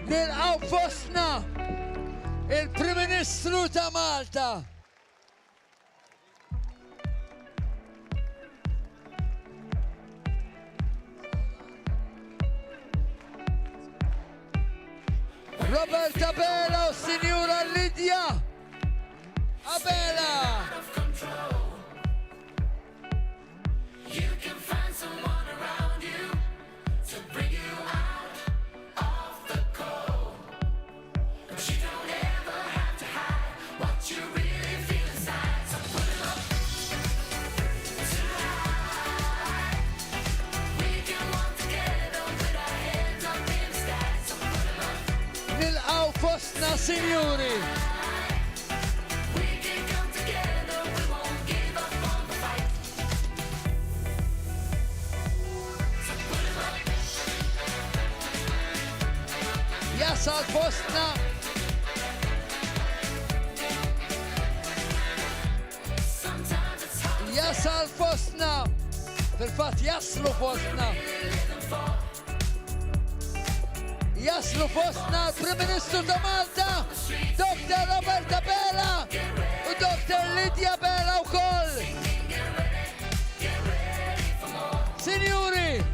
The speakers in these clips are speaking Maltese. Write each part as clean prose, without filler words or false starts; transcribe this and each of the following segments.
Nilqaw fostna il-Prim Ministru ta' Malta. Roberta Bela u Sinjura Lidja Abela. Nilqaw fostna, Sinjuri. Jasal fostna. Jasal fostna. Fil-fatt jaslu fostna. Jaslu fostna l-Prim Ministru ta' Malta, Dr. Roberta Bela u Dr. Lidja Bela wkoll. Sinjuri!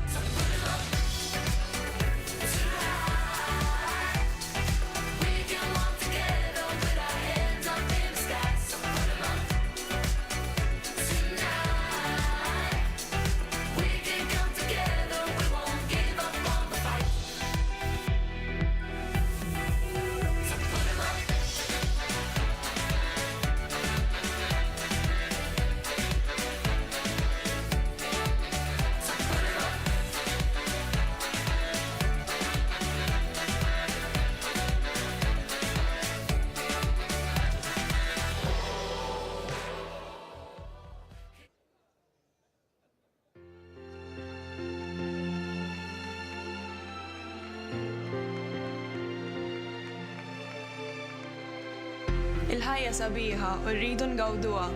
Il-ħajja sabiħa u rridu ngawduha.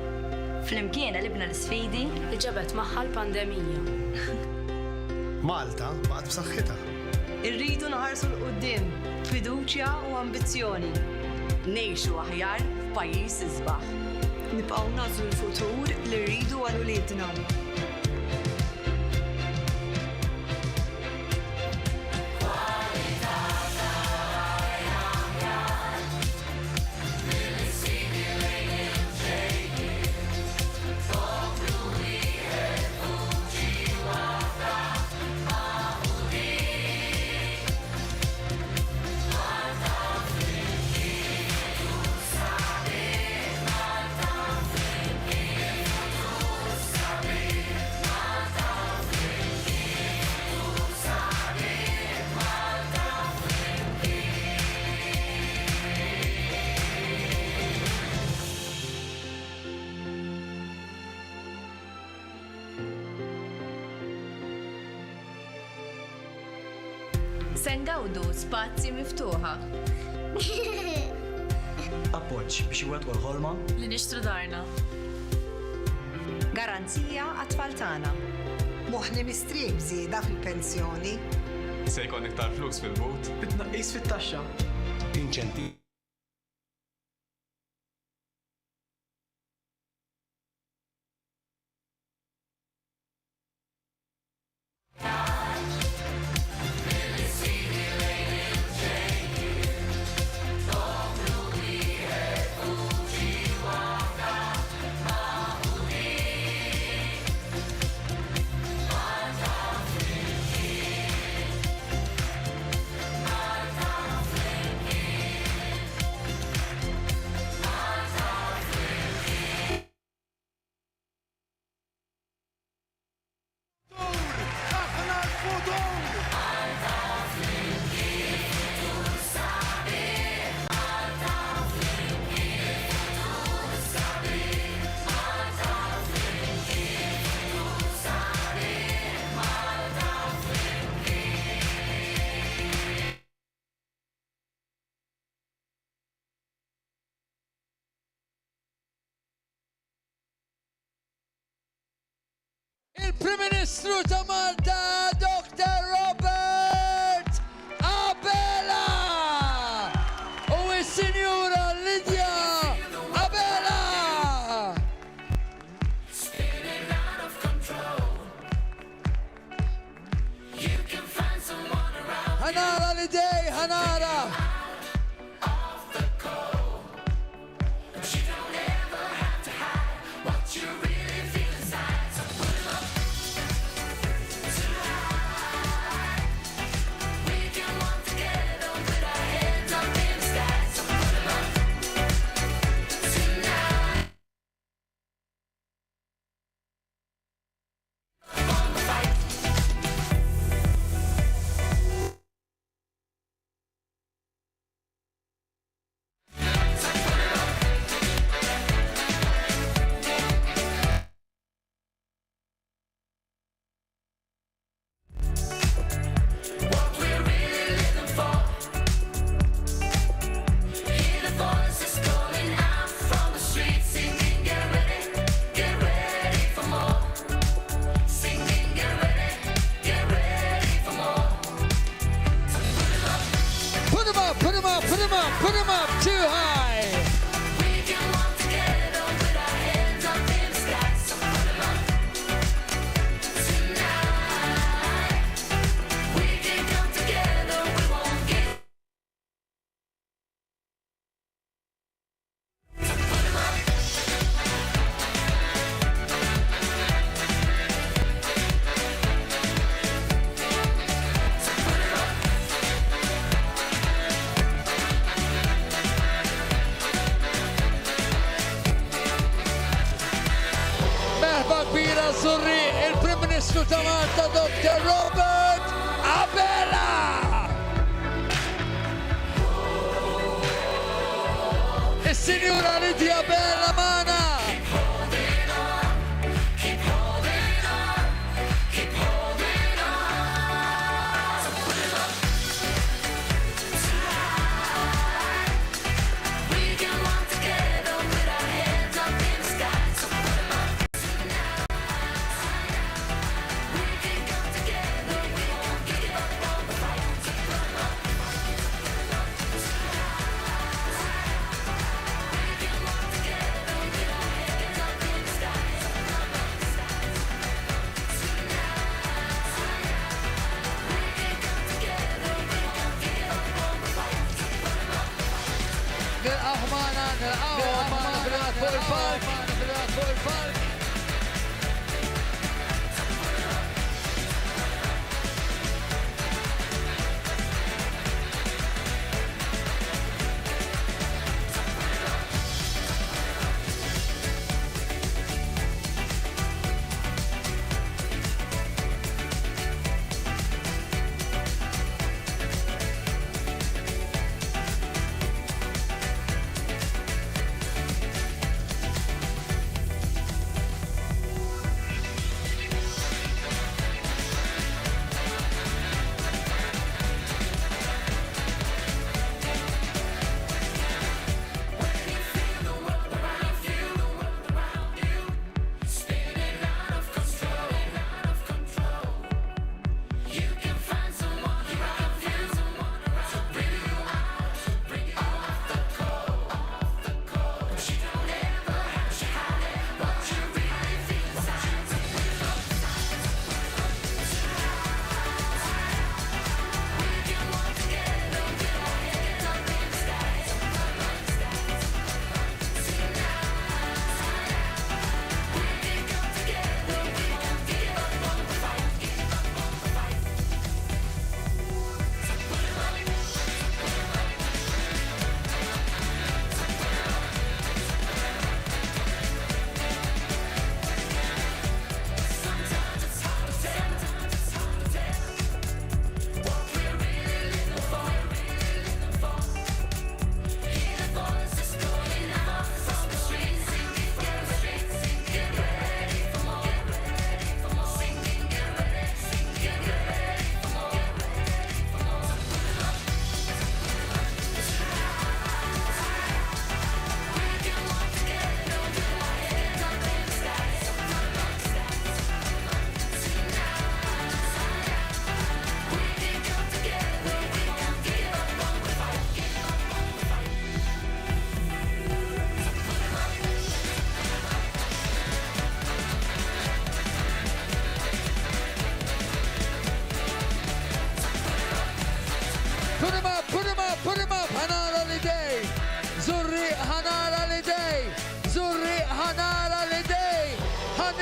Flimkien għalibna l-sfidi li ġabet magħha l-pandemija. Malta baqgħet b'saħħitha. Irridu naħarsu l-qudiem, fiduċja u ambizzjoni. ngħixu aħjar f'pajjiż isbaħ. Nibqgħu nażlu l-futur li rridu għal uliedna. Se ngawdu spazji miftuħa. Appoġġ biex iwettqu l-ħolma Li nixtru darna. Garanzija għat-tfal tagħna. Moħni mistrieħ żieda fil-pensjoni. Se jkun iktar flus fil-but. bitnaqqis fit-taxxa. Inċentiv. Il-Prim Ministru ta' Malta, Dr. Robert Abela! ħanara. Put 'em up too high. Kbira Surri, il-Prim Ministru ta' Malta, Dr. Robert Abela! Is-Sinjura Lydia Bella Mana!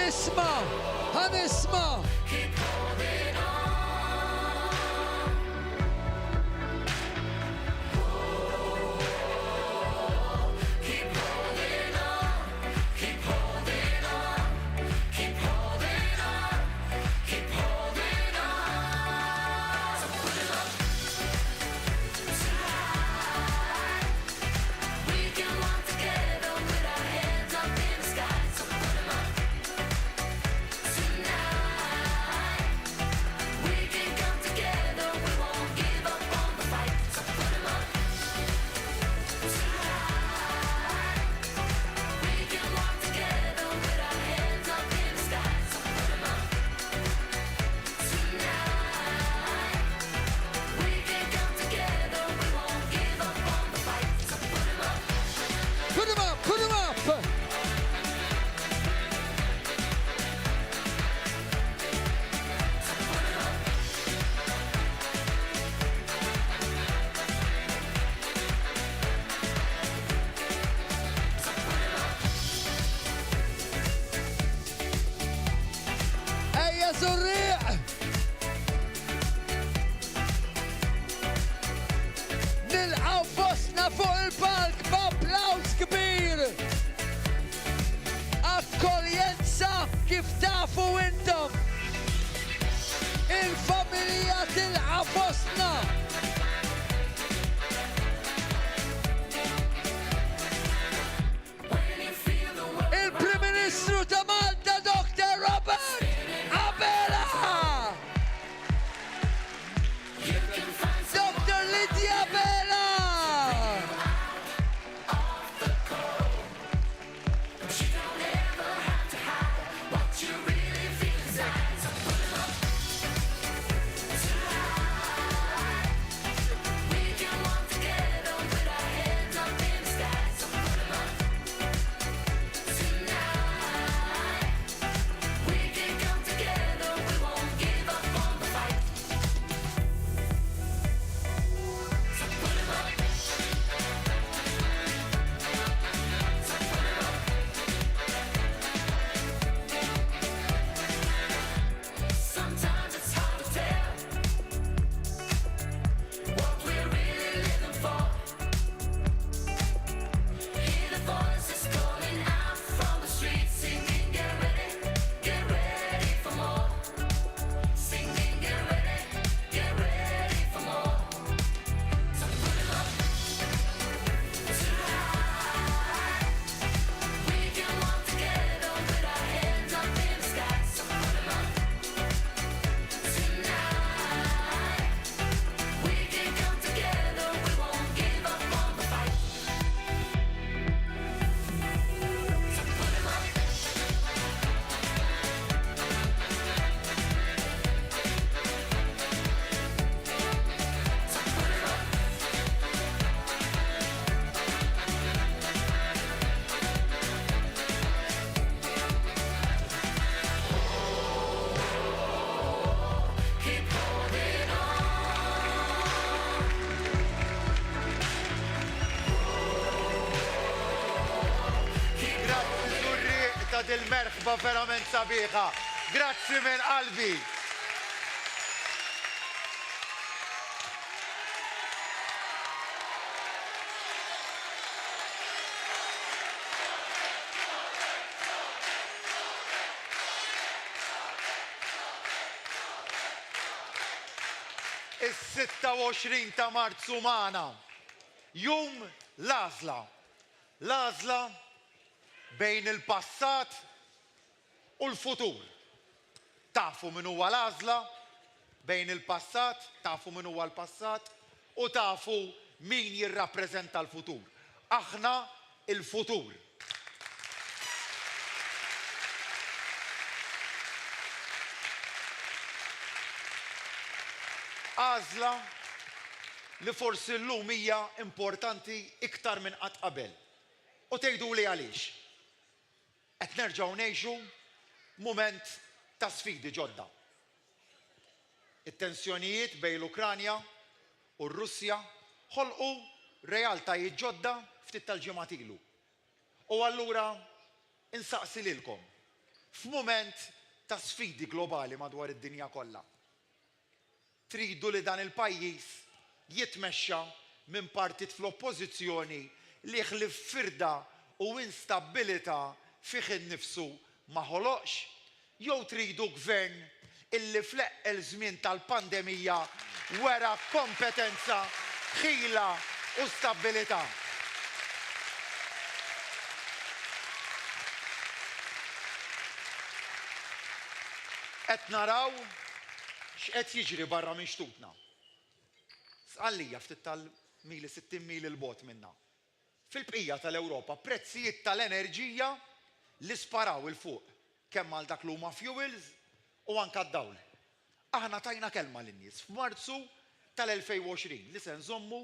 ħanisma. Put 'em up. Ejja Zurriq! Nilqaw fostna fuq il-palk b'applaws kbir! Akkoljenza kif tafu intom! Il-familja tilqa fostna! Il-Prim Ministru ta' Malta, Dr. Robert Abela! Dr. Lydia Bela! Dil-merħba verament sabiħa. Grazzi minn qalbi. Is-26 ta' Marzu magħna. Jum l-għażla. L-għażla bejn il-passat u l-futur. Tafu min huwa l-għażla bejn il-passat, tafu min huwa l-passat u tafu min jirrappreżenta l-futur. Aħna il-futur. Għażla li forsi llum hija importanti iktar minn qatt qabel. U tgħiduli għaliex. Qed nerġgħu ngħixu mument ta' sfidi ġodda. It-tensjonijiet bejn l-Ukranja u r-Russja ħolqu realtajiet ġodda ftit tal-ġimgħat ilu. U allura insaqsi lilkom. f'mument ta' sfidi globali madwar id-dinja kollha. Tridu li dan il-pajjiż jitmexxa minn partit fl-oppożizzjoni li jħlif firda u instabilità fih innifsu ma ħoloqx, jew tridu gvern illi fl-eqqel żmien tal-pandemija wera kompetenza, ħila u stabilità. Qed naraw x'qed jiġri barra minn xtutna. Sqallija ftit tal-mili 60 mil il-bot minna. Fil-bqija tal-Ewropa prezzijiet tal-enerġija li sparaw il-fuq kemm għal dak l-huma fuels u anke d-dawl. Aħna tajna kelma lin-nies f'Marzu tal-2020 li se nżommu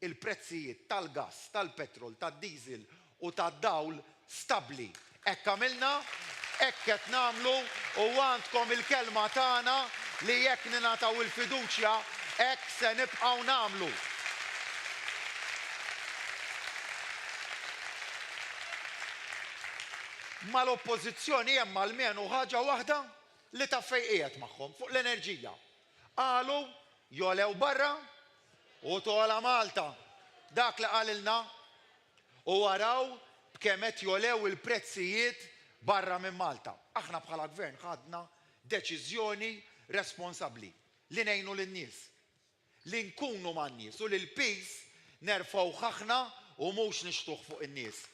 il-prezzijiet tal-gass, tal-petrol, tad-diesel u tad-dawl stabbli. Hekk għamilna, hekk qed nagħmlu u għandkom il-kelma tagħna li jekk ningħataw il-fiduċja hekk se nibqgħu nagħmlu. Mal-oppożizzjoni hemm almenu ħaġa waħda li taffej qiegħed magħhom fuq l-enerġija. Qalu jolew barra u tola Malta. Dak li qalilna u waraw b'kemm qed jolew il-prezzijiet barra minn Malta. Aħna bħala gvern ħadna deċiżjoni responsabbli li ngħinu lin-nies, li nkunu man-nies u li l-peace nerfgħu aħna u mhux nixtuh fuq in-nies.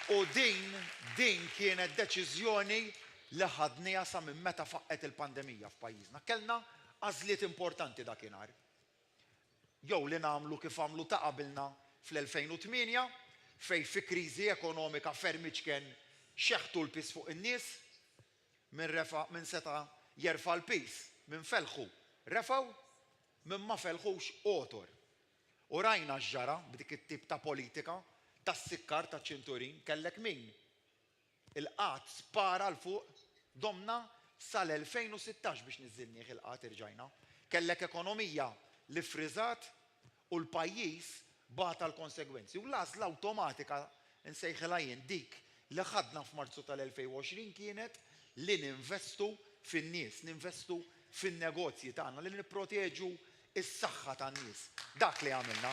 U din kienet deċiżjoni li ħadnija sa minn meta faqqet il-pandemija f'pajjiżna. Kellna għażliet importanti dakinhar. Jew li nagħmlu kif għamlu ta' qabilna fl-2008 fejn fi kriżi ekonomika ferm iċken xeħtu l-pis fuq in-nies minn seta' jerfa' l-pis minn felħu refaw minn ma felħux otor. U rajna x'ġara b'dik it-tip ta' politika tas-sikkar ta' ċinturin kellek min. Il-qatt spara l-fuq domna sal-2016 biex niżilnieh il-qatt irġajna. Kellek ekonomija li friżat u l-pajjiż bata l-konsegwenzi. U l-għażla awtomatika nsejħilha jien dik li ħadna f'Marzu tal-2020 kienet li ninvestu fin-nies, ninvestu fin-negozji tagħna, li nipproteġu is-saħħa tan-nies. Dak li għamilna.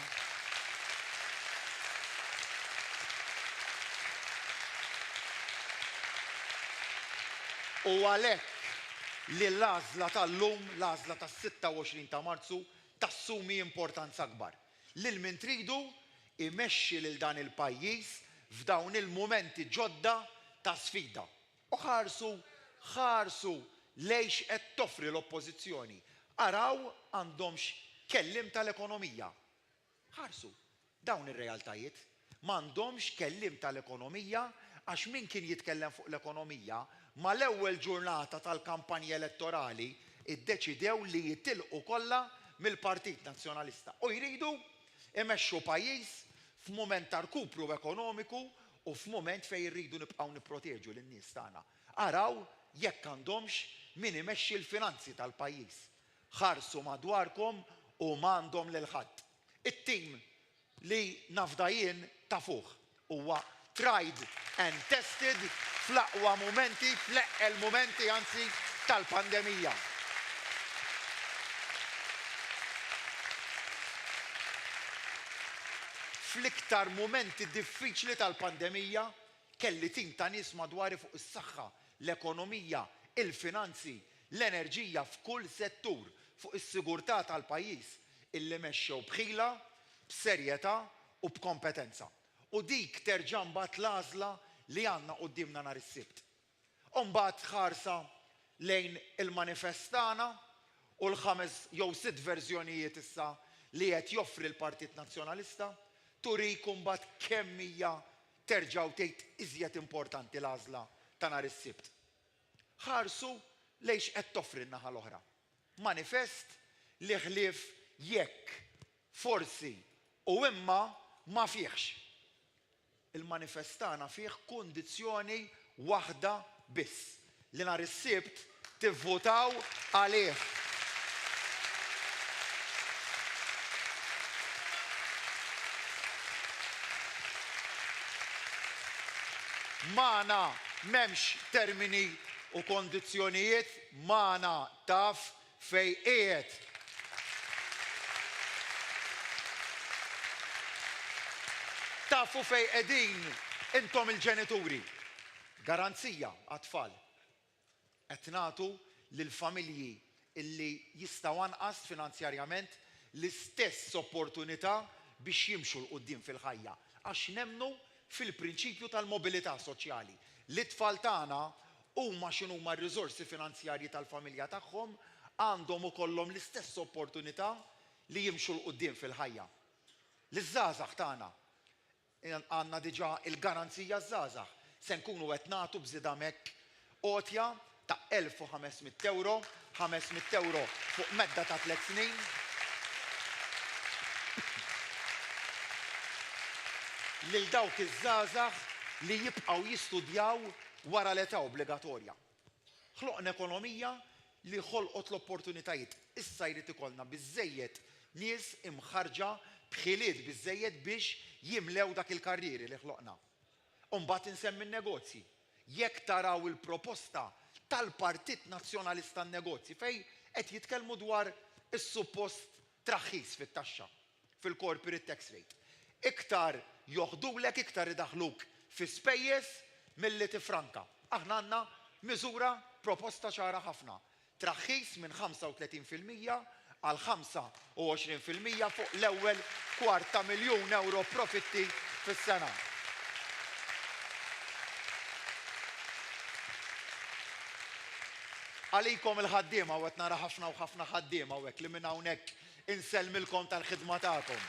U għalhekk li l-għażla tal-lum, l-għażla tas-26 ta' Marzu tassumi importanza akbar. Lil min tridu imexxi lil dan il-pajjiż f'dawn il-mumenti ġodda ta' sfida. U ħarsu lejx qed toffri l-oppożizzjoni. Araw għandhomx kellim tal-ekonomija. Ħarsu dawn ir-realtajiet m'għandhomx kellim tal-ekonomija għax min kien jitkellem fuq l-ekonomija ma l-ewwel ġurnata tal-kampanja elettorali iddeċidew li jitilqu kollha mill-Partit Nazzjonalista. U jridu imexxu pajjiż f'mument ta' rkupru ekonomiku u f'mument fejn irridu nibqgħu nipproteġu lin-nies tagħna. Araw jekk għandhomx min imexxi l-finanzi tal-pajjiż. Ħarsu madwarkom u m'għandhom lil ħadd. It-tim li nafda jien ta' fuq huwa tried and tested fl-aqwa momenti, fl-eqqel momenti anzi tal-pandemija. Fl-iktar momenti diffiċli tal-pandemija kelli tim ta' nies madwari fuq is-saħħa, l-ekonomija, il-finanzi, l-enerġija f'kull settur fuq is-sigurtà tal-pajjiż illi mexxew bħila, b'serjetà u b'kompetenza. U dik terġa' mbagħad l-għażla li għandna qudiemna nhar is-Sibt. U mbagħad ħarsa lejn il-manifestana u l-5 jew 6 verżjonijiet issa li qed joffri l-Partit Nazzjonalista turikum mbagħad kemm hija terġgħu tgħid iżjed importanti l-għażla ta' nhar is-Sibt. Ħarsu lejx qed toffri n-naħa l-oħra. Manifest li ħlief jekk forsi u imma ma fihx. Il-manifestana fih kundizzjoni waħda biss li nhar is-Sibt tivvotaw għalih. Magħna m'hemmx termini u kondizzjonijiet, magħna taf fejn qiegħed. Tafu fejn qegħdin intom il-ġenituri. Garanzija għat-tfal. Qed nagħtu lill-familji illi jistgħu anqas finanzjarjament l-istess opportunità biex jimxu l-qudiem fil-ħajja. Għax nemmnu fil-prinċipju tal-mobilità soċjali. L-itfal tagħna huma x'inhuma r-riżorsi finanzjarji tal-familja tagħhom għandhom ukollhom l-istess opportunità li jimxu l-qudiem fil-ħajja. L-żgħażagħ tagħna għandna diġà il-garanzija żgħażagħ se nkunu qed nagħtu bżied hemmhekk għotja ta' 1,500 euro, 500 euro fuq medda ta' 3 snin. Lil dawk iż-żgħażagħ li jibqgħu jistudjaw wara l-età obbligatorja. Ħloqna ekonomija li ħolqot l-opportunitajiet. Issa jrid ikollna biżżejjed nies imħarġa bħiliet biżżejjed biex jimlew dak il-karrieri li ħloqna. U mbagħad insemmi n-negozji. Jekk taraw il-proposta tal-Partit Nazzjonalista n-Negozji fejn qed jitkellmu dwar is-suppost traħħis fit-taxxa fil-corporate tax rate. Iktar joħdulek, iktar idaħluk fi spejjeż milli tifranka. Aħna għandna miżura proposta ċara ħafna. Traħħis minn 35% għal 25% fuq l-ewwel $250,000 euro profitti fis-sena. Għalikom il-ħaddiema u qed nara ħafna u ħafna ħaddiema u hekk li minn hawnhekk insellmilkom tal-ħidma tagħkom.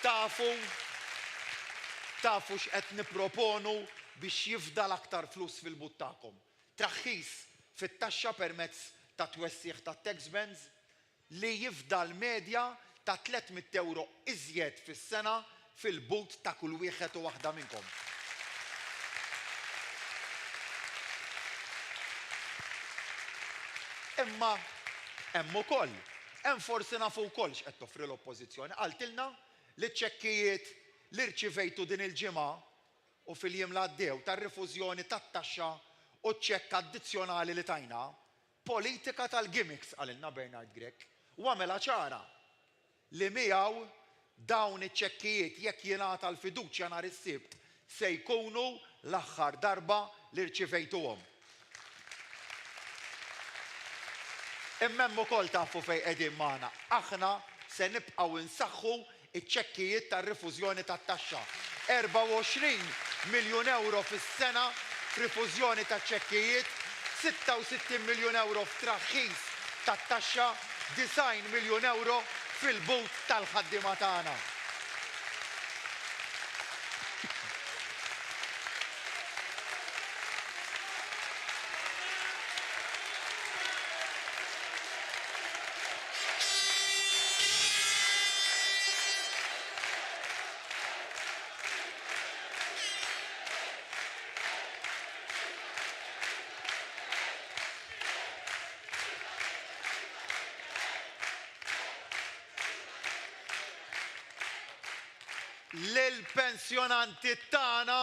Tafu x'qed nipproponu biex jifdal aktar flus fil-but tagħkom. Traħħis fit-taxxa permezz ta' twessieħ ta' tax bands li jifdal medja ta' 300 euro iżjed fis-sena fil-but ta' kull wieħed u waħda minnkom. Imma hemm ukoll, hemm forsi nafu wkoll x'qed toffri l-Oppożizzjoni. Qaltilna li ċ-ċekkijiet li rċivejtu din il-ġimgħa u fil-jiem li għaddew tar-rifużjoni tat-taxxa u ċekk addizzjonali li tajna, politika tal-gimmicks għalilna Bernard Grech, u għamela ċara li miegħu dawn iċ-ċekkijiet jekk jingħata l-fiduċja nhar is-sibt se jkunu l-aħħar darba li rċivejtuhom. Imma hemm ukoll tafu fejn qegħdin magħna. Aħna se nibqgħu insaħħu iċ-ċekkijiet tar-rifużjoni tat-taxxa. 24 miljun euro fis-sena f'rifużjoni taċ-ċekkijiet, 66 miljun euro f'traħħis tat-taxxa, 90 miljun euro fil-but tal-ħaddiema tagħna. Lill-pensjonanti tagħna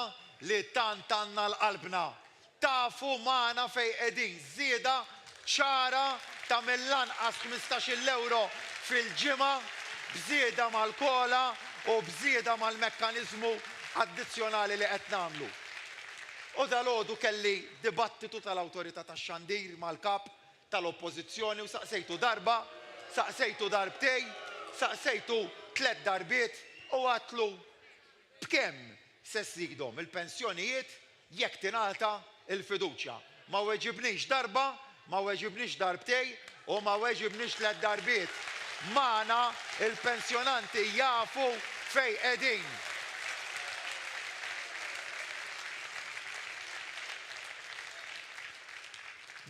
li tant għandna l-qalbna. Tafu magħna fejn qegħdin żieda ċara ta' mill-anqas 15 euro fil-ġimgħa bżieda mal-kola u bżieda mal-mekkaniżmu addizzjonali li qed nagħmlu. U dalgħodu kelli dibattitu tal-Awtorità tax-Xandir mal-kap tal-Oppożizzjoni u saqsejtu darba, saqsejtu darbtej, saqsejtu 3 darbiet u għatlu b'kemm se ssigdhom il-pensjonijiet jekk tingħata il-fiduċja. Ma weġibniex darba, ma weġibniex darbtej u ma weġibniex 3 darbiet. Magħna il-pensjonanti jafu fejn qegħdin.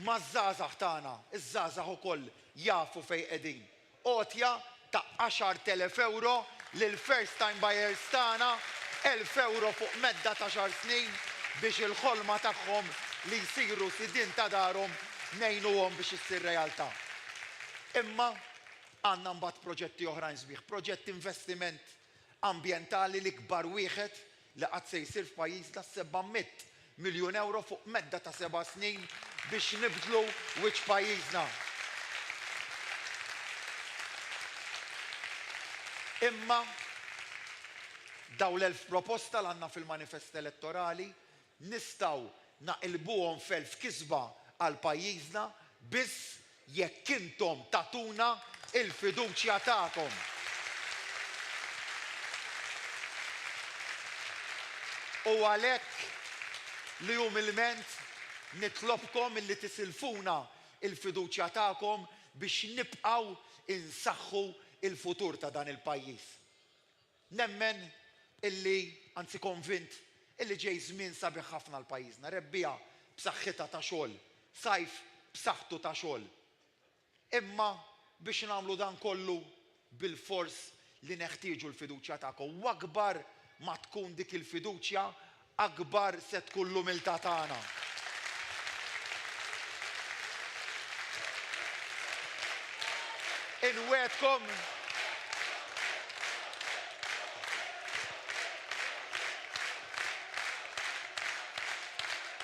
Ma żgħażagħ tagħna, iż-żgħażagħ ukoll jafu fejn qegħdin. Għotja ta' 10,000 euro lil first time buyers tagħna, 1,000 euro fuq medda ta' 10 snin biex il-ħolma tagħhom li jsiru sidin ta' darhom ngħinuhom biex issir realtà. Imma għandna mbagħad proġetti oħrajn sbieħ, proġett investiment ambjentali l-ikbar wieħed li qatt se jsir f'pajjiżna 700 miljun euro fuq medda ta' 7 snin biex nibdlu wiċċ pajjiżna. Imma daw l-1000 proposta l-għandna fil-manifest elettorali nistgħu naqilbuhom f'elf kisba għal pajjiżna biss jekk intom tatuna il-fiduċja tagħkom. U għalhekk li umilment nitlobkom illi tisilfuna il-fiduċja tagħkom biex nibqgħu insaħħu il-futur ta' dan il-pajjiż. Nemmen illi, anzi konvint, illi ġej żmien sabiħ ħafna l-pajjiżna, rebbija b'saħħitha ta' xogħol, sajf b'saħħtu ta' xogħol. Imma biex nagħmlu dan kollu bil-fors li neħtieġu l-fiduċja tagħkom. U akbar ma tkun dik il-fiduċja, akbar se tkun l-umiltà tagħna.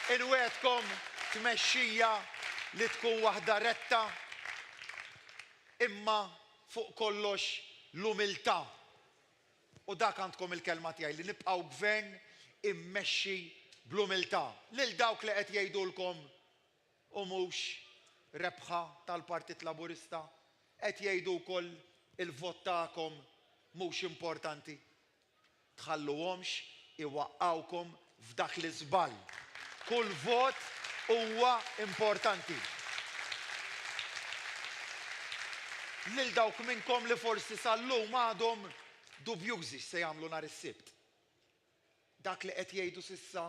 Inwedkom tmexxija li tkun waħda retta, imma fuq kollox l-umiltà. U dak għandkom il-kelma tiegħi li nibqgħu gvern immexxi bl-umiltà. Lil dawk li qed jgħidulkom u mhux rebħa tal-Partit Laburista, qed jgħidu wkoll il-vot tagħkom mhux importanti. Tħalluhomx iwaqqgħukom f'dak l-iżball. Kull vot huwa importanti. Lil dawk minnkom li forsi sal-lum għadhom dubjużi se jagħmlu nhar is-Sibt. Dak li qed jgħidu s'issa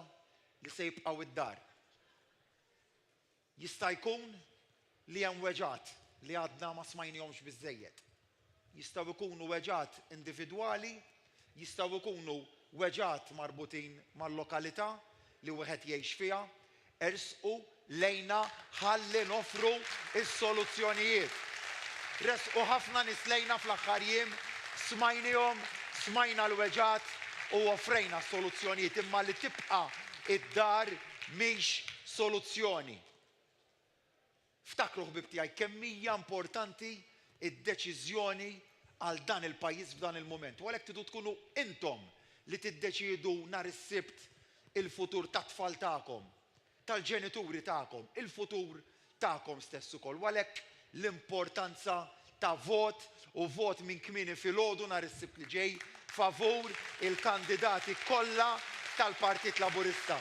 li se jibqgħu id-dar. Jista' jkun li hemm weġat li għadna ma smajnihomx biżżejjed. Jistgħu jkunu weġat individwali, jistgħu jkunu weġat marbutin mal-lokalità li wieħed jgħix fiha, ersqu lejna ħalli nofru is-soluzzjonijiet. Resqu ħafna nies lejna fl-aħħar jiem, smajnihom, smajna l-weġat u offrejna soluzzjonijiet, imma li tibqa' id-dar mhix soluzzjoni. Ftakru ħbib tiegħi kemm hija importanti id-deċiżjoni għal dan il-pajjiż f'dan il-mument. U għalhekk tridu tkunu intom li tiddeċiedu nhar is-Sibt il-futur tat-tfal tagħkom, tal-ġenituri tagħkom, il-futur tagħkom stess ukoll. U għalhekk l-importanza ta' vot u vot minn kmieni filgħodu nhar is-Sibt li ġej favur il-kandidati kollha tal-Partit Laburista.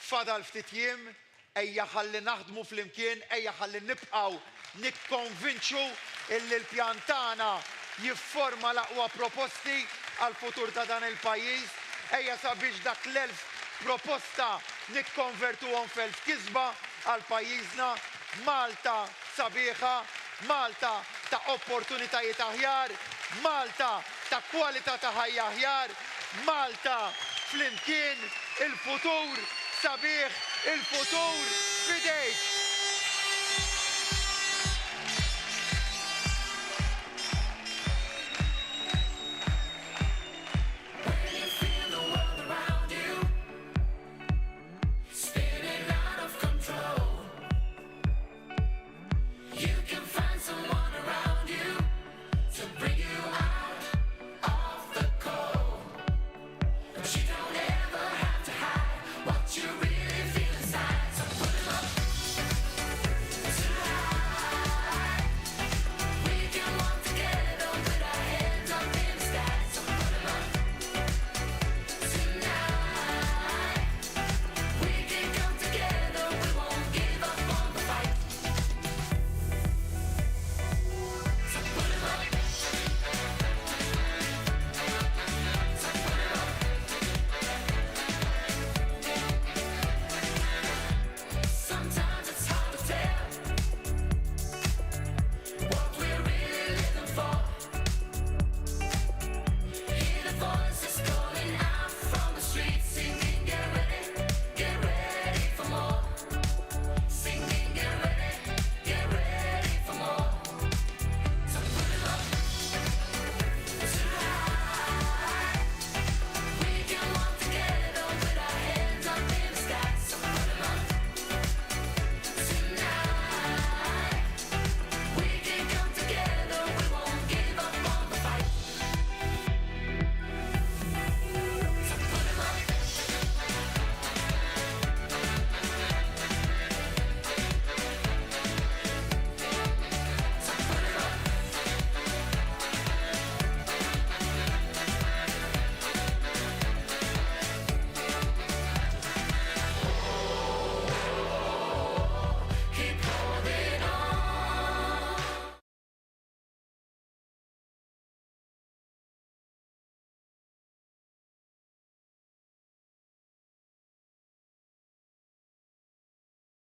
Fadal ftit jiem, ejja ħalli naħdmu flimkien, ejja ħalli nibqgħu nikkonvinċu illi l-pjan tagħna jifforma l-aqwa proposti għal futur ta' dan il-pajjiż, ejja sabiex dak l-1000 proposta nikkonvertuhom f'elf kisba għal pajjiżna. Malta sabiħa, Malta ta' opportunitajiet aħjar, Malta ta' kwalità ta' ħajja aħjar, Malta flimkien il-futur sabiħ, il-futur fidejk.